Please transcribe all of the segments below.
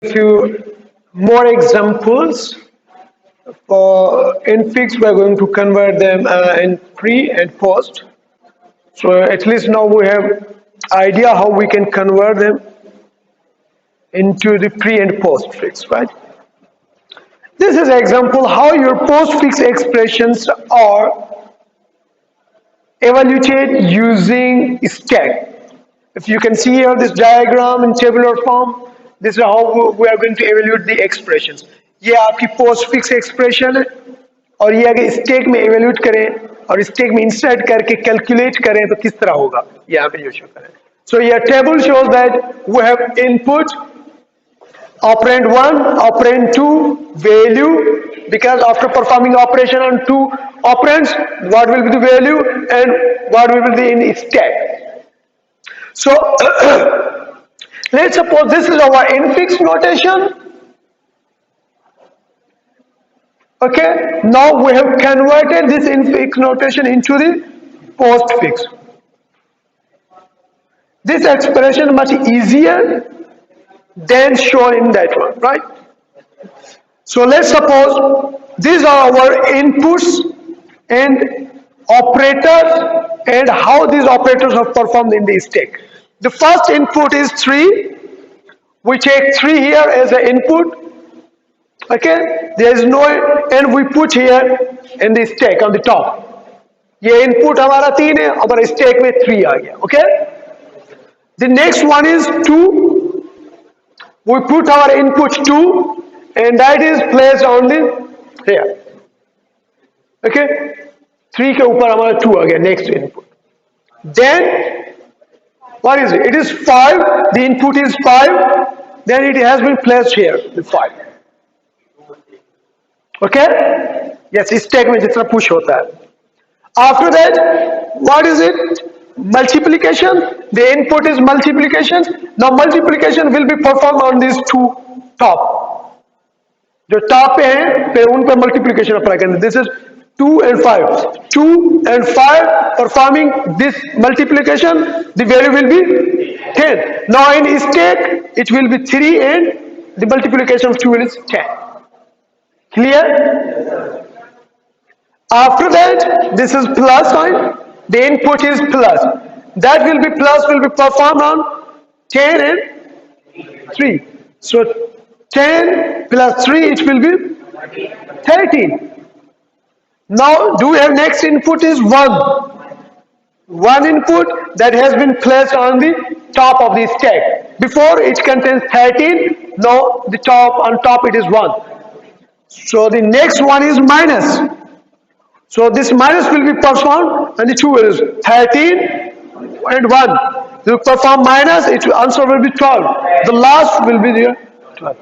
few more examples for infix. We're going to convert them in pre and post. So at least now we have idea how we can convert them into the pre and post fix, right? This is an example how your postfix expressions are evaluated using stack. If you can see here this diagram in tabular form, this is how we are going to evaluate the expressions. ये आपकी postfix expression है और ये अगर stack में evaluate करें और stack में insert करके calculate करें तो किस तरह होगा यहाँ पे जो show करें. So your table shows that we have input operand 1, operand 2, value, because after performing operation on two operands, what will be the value and what will be the in stack. So let's suppose this is our infix notation. Okay, now we have converted this infix notation into the postfix. This expression much easier than shown in that one, right? So let's suppose these are our inputs and operators and how these operators are performed in the stack. The first input is 3. We take 3 here as an input. Okay, there is no, and we put here in the stack on the top. ये input हमारा 3 है और stack में 3 आ गया. Okay. The next one is 2. We put our input 2 and that is placed on the here. Okay, 3 के ऊपर हमारा 2 आ गया, next input. Then what is it? It is 5. The input is 5. Then it has been placed here, the 5. Okay? Yes, stack में जितना push होता है. After that, what is it? Multiplication. The input is multiplication. Now multiplication will be performed on these two top. जो top पे हैं, फिर उन पे multiplication apply करना. This is 2 and 5. 2 and 5 performing this multiplication, the value will be 10. Now in stack, it will be 3 and the multiplication of 2 is 10. Clear? After that, this is plus sign. The input is plus. That will be plus will be performed on 10 and 3. So 10 plus 3, it will be 13. Now, do we have next input is 1. One input that has been placed on the top of the stack. Before it contains 13, now the top on top it is 1. So the next one is minus. So this minus will be performed and the 2 is 13 and 1. You perform minus, its answer will be 12. The last will be the 12.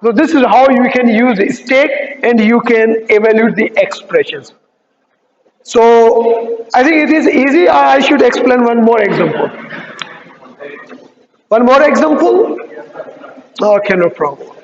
So this is how you can use the stack and you can evaluate the expressions. So I think it is easy. I should explain one more example. One more example? Okay, no problem.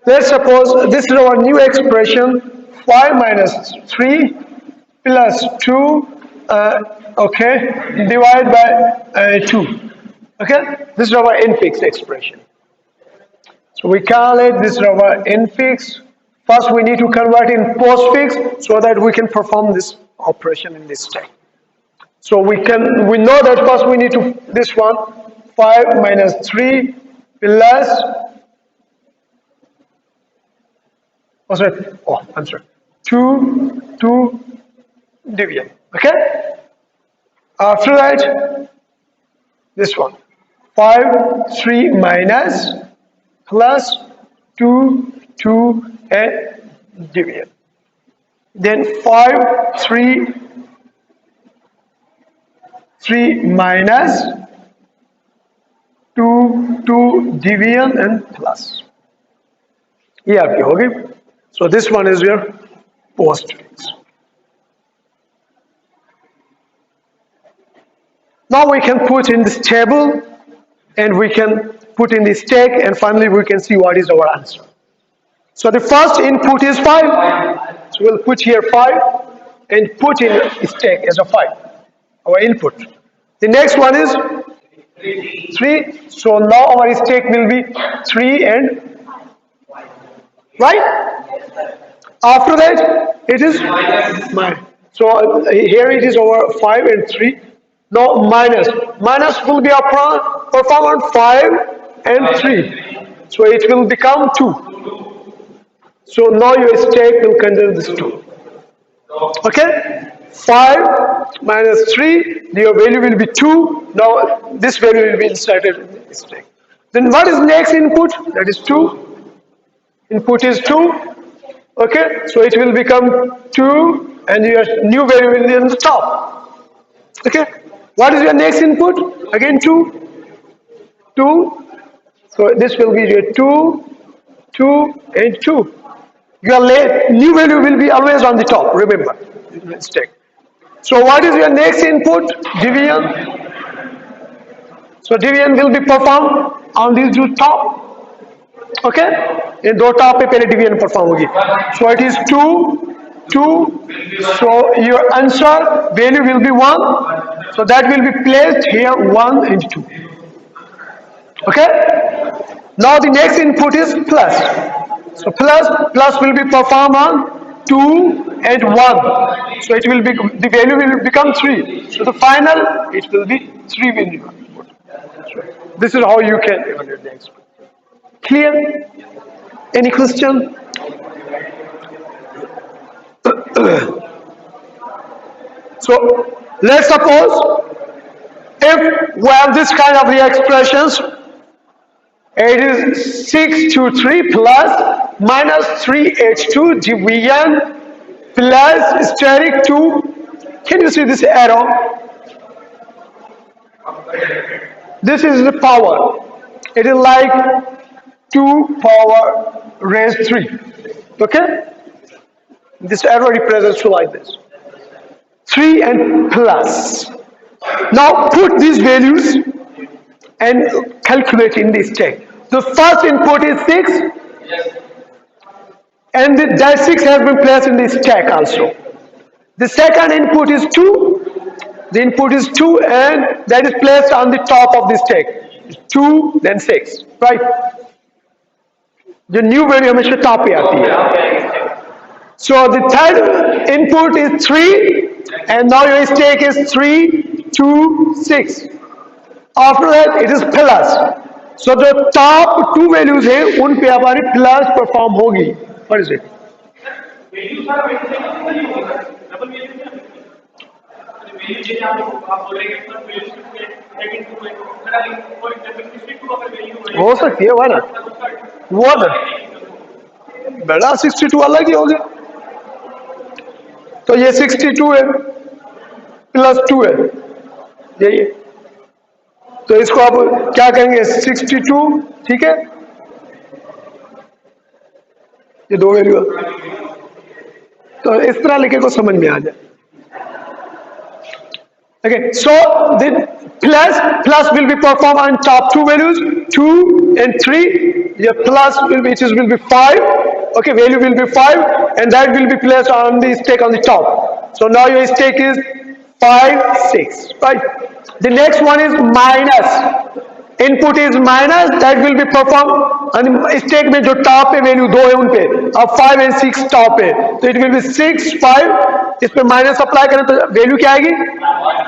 Let's suppose this is our new expression 5 minus 3 plus 2 okay, divided by 2. Okay, this is our infix expression. So we call it this is our infix. First we need to convert in postfix so that we can perform this operation in this stack. So we know that first we need to this one 5 minus 3 plus I'm sorry 2 division. Okay, after that this one 5 3 minus plus 2 and division. Then 5 3 minus 2 division and plus. ये आपकी होगी. So this one is your postfix. Now we can put in this table and we can put in the stack, and finally we can see what is our answer. So the first input is 5. So we'll put here 5 and put in stack as a 5, our input. The next one is 3. So now our stack will be 3 and right? After that it is minus. So here it is over 5 and 3. Now minus. Minus will be performed on 5 and 3. So it will become 2. So now your stack will contain this 2. Okay? 5 minus 3, your value will be 2. Now this value will be inserted in the stack. Then what is next input? That is 2. Input is 2. Okay? So it will become 2 and your new value will be on the top. Okay? What is your next input? Again 2. 2. So this will be your 2, 2 and 2. Your new value will be always on the top, remember. Stack. So what is your next input? Division. So division will be performed on these two top. Okay? In दो top पे पहले division perform होगी. So it is 2, 2. So your answer value will be 1. So that will be placed here 1 and 2. Okay? Now the next input is plus. So plus will be performed on 2 and 1. So it will be, the value will become 3. So the final, it will be 3 value. So this is how you can evaluate the expression. Clear? Any question? So let's suppose if we have this kind of expressions, it is 623 plus minus 3h2 division plus steric 2. Can you see this arrow? This is the power. It is like 2 power raised 3. Okay? This arrow represents 2 like this. 3 and plus. Now put these values and calculate in this stack. The first input is 6 and that 6 has been placed in the stack also. The second input is 2. The input is 2 and that is placed on the top of the stack. 2 then 6. Right? The new value हमेशा top पे आती है. So the third input is 3 and now your stack is 3, 2, 6. After that it is plus. So the top 2 values है उन पे हमारी plus perform होगी. What is it? हो सकती है वह ना वो ना बड़ा 62 अलग ही हो गया. तो ये 62 है प्लस 2 है यही. तो इसको आप क्या कहेंगे 62. ठीक है, ये 2 वैल्यू तो इस तरह लिखे को समझ में आ जाए. Okay, so the plus will be performed on top 2 values, 2 and 3. Your plus will be, will be 5. Okay, value will be 5 and that will be placed on the stack on the top. So now your stack is 5, 6, right? The next one is minus. Input is minus, that will be performed on the stack में जो top पे value 2 है उन पे. अब 5 and 6 top है, so it will be 6, 5. इस पे minus apply करें तो value क्या आएगी?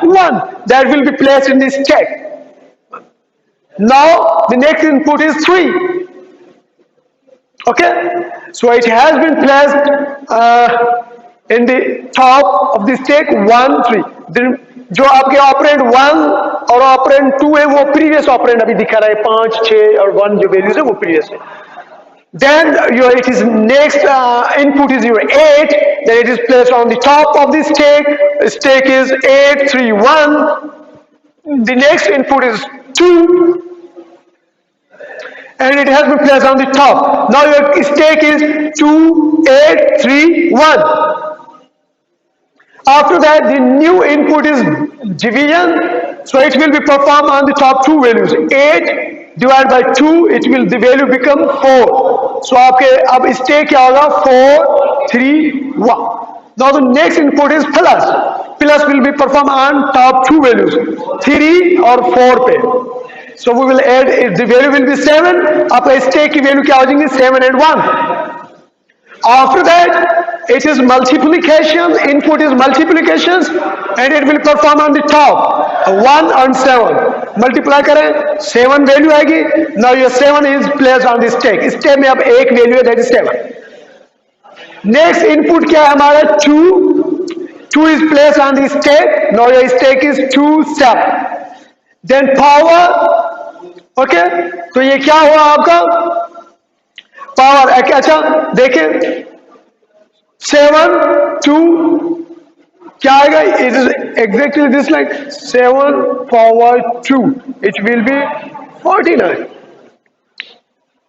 1. That will be placed in the stack. Now the next input is 3. Okay, so it has been placed in the top of the stack 1, 3. Then जो आपके operand 1 और operand 2 है वो प्रीवियस ऑपरेंड अभी दिखा रहा है 5, 6 और 1 जो वैल्यूज है वो प्रीवियस है. Then your it is next input is your 8. Then it is placed on the top of the stack. Stack is 8, 3, 1. The next input is 2. and it has been placed on the top. Now your stake is 2, 8, 3, 1. After that, the new input is division, so it will be performed on the top two values. 8 divided by 2, the value become 4. So आपके अब stake क्या होगा? 4, 3, 1. Now the next input is plus. Plus will be performed on top two values, 3 or 4 पे. So we will add, the value will be 7. आपका stake की value क्या हो जाएंगी? 7 and 1. After that, it is multiplication. Input is multiplications, and it will perform on the top. 1 and 7. Multiply करें, 7 value आएगी. Now your 7 is placed on the stack. Stack में अब एक value है, that is 7. Next input क्या है हमारा? 2. 2 is placed on the stack. Now your stack is 2, 7. Then power. Okay, तो ये क्या हुआ आपका? पावर. अच्छा देखें, 7, 2 क्या आएगा? It is exactly this, like 7 power 2. It will be 49.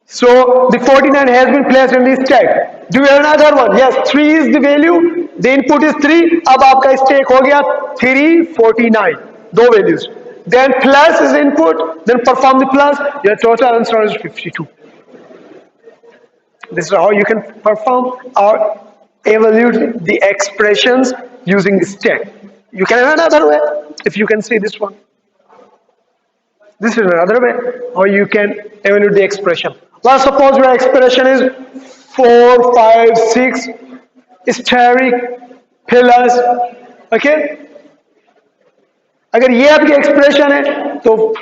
So the 49 has been placed in the stack. Do you have another one? Yes, 3 is the value. The input is 3. अब आपका stack हो गया 3, 49. दो values. Then plus is input. Then perform the plus. Your total answer is 52. This is how you can perform or evaluate the expressions using the stack. You can have another way, if you can see this one. This is another way how you can evaluate the expression. Well, suppose your expression is 4, 5, 6, steric, pillars. Okay? अगर ये आपकी expression है, तो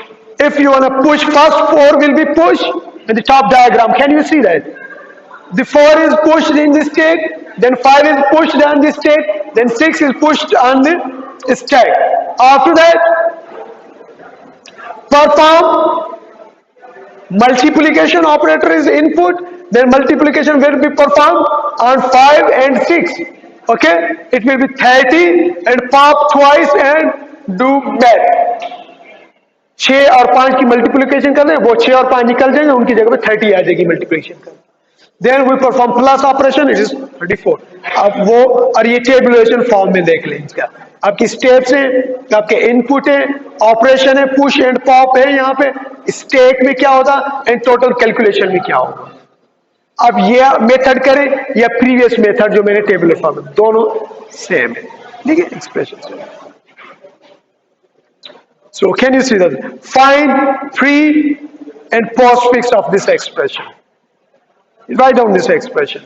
if you want to push, first 4 will be pushed in the top diagram. Can you see that? The 4 is pushed in the stack, then 5 is pushed on the stack, then 6 is pushed on the stack. After that, perform multiplication operator is input, then multiplication will be performed on 5 and 6. Okay, it will be 30 and pop twice and do math. 6 और 5 की multiplication कर लें, वो 6 और 5 निकल जाएंगे, उनकी जगह पे 30 आ जाएगी मल्टीप्लिकेशन कर. Then we perform plus operation, it is 34. अब वो और ये टेबुलेशन फॉर्म में देख लें इसका. आपकी स्टेप्स हैं, आपके इनपुट है, ऑपरेशन है, पुश एंड पॉप है, यहाँ पे स्टेक में क्या होगा एंड टोटल कैलकुलेशन में क्या होगा. अब ये मेथड करें या प्रीवियस मेथड जो मैंने टेबल फॉर्म में, दोनों सेम है. ठीक है, expression. So can you see that? Find pre and postfix of this expression. Write down this expression.